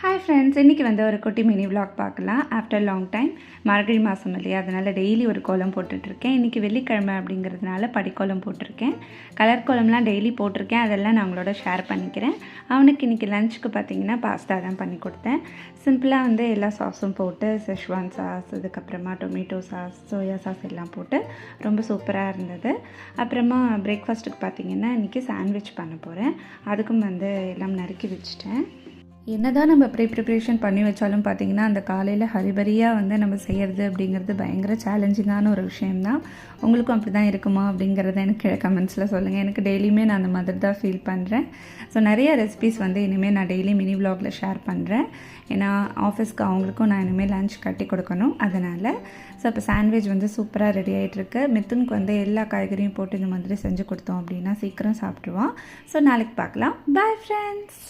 Hi friends, இன்றைக்கி வந்து ஒரு குட்டி மினி விலாக் பார்க்கலாம். ஆஃப்டர் லாங் டைம் மார்கழி மாதம் இல்லையா, அதனால் டெய்லி ஒரு கோலம் போட்டுட்ருக்கேன். இன்றைக்கி வெள்ளிக்கிழமை அப்படிங்கிறதுனால படிக்கோலம் போட்டிருக்கேன். கலர் கோலம்லாம் டெய்லி போட்டிருக்கேன், அதெல்லாம் நான் உங்களோட ஷேர் பண்ணிக்கிறேன். அவனுக்கு இன்றைக்கி லஞ்சுக்கு பார்த்திங்கன்னா பாஸ்தா தான் பண்ணி கொடுத்தேன். சிம்பிளாக வந்து எல்லா சாஸும் போட்டு செஷ்வான் சாஸ், அதுக்கப்புறமா டொமேட்டோ சாஸ், சோயா சாஸ் எல்லாம் போட்டு ரொம்ப சூப்பராக இருந்தது. அப்புறமா பிரேக்ஃபாஸ்ட்டுக்கு பார்த்திங்கன்னா இன்றைக்கி சாண்ட்விச் பண்ண போகிறேன். அதுக்கும் வந்து எல்லாம் நறுக்கி வச்சுட்டேன். என்ன தான் நம்ம ப்ரிப்ரேஷன் பண்ணி வச்சாலும் பார்த்திங்கன்னா அந்த காலையில் ஹரிபரியாக வந்து நம்ம செய்கிறது அப்படிங்கிறது பயங்கர சேலஞ்சிங்கான ஒரு விஷயம்தான். உங்களுக்கும் அப்படி தான் இருக்குமா அப்படிங்கிறத எனக்கு கமெண்ட்ஸில் சொல்லுங்கள். எனக்கு டெய்லியுமே நான் அந்த மாதிரி தான் ஃபீல் பண்ணுறேன். ஸோ நிறைய ரெசிபீஸ் வந்து இனிமேல் நான் டெய்லி மினி விலாகில் ஷேர் பண்ணுறேன். ஏன்னா ஆஃபீஸ்க்கு அவங்களுக்கும் நான் இனிமேல் லஞ்ச் கட்டி கொடுக்கணும். அதனால் ஸோ இப்போ சாண்ட்விச் வந்து சூப்பராக ரெடி ஆகிட்டுருக்கு. மித்துனுக்கு வந்து எல்லா காய்கறியும் போட்டு இந்த மாதிரி செஞ்சு கொடுத்தோம் அப்படின்னா சீக்கிரம் சாப்பிடுவான். ஸோ நாளைக்கு பார்க்கலாம். Bye friends.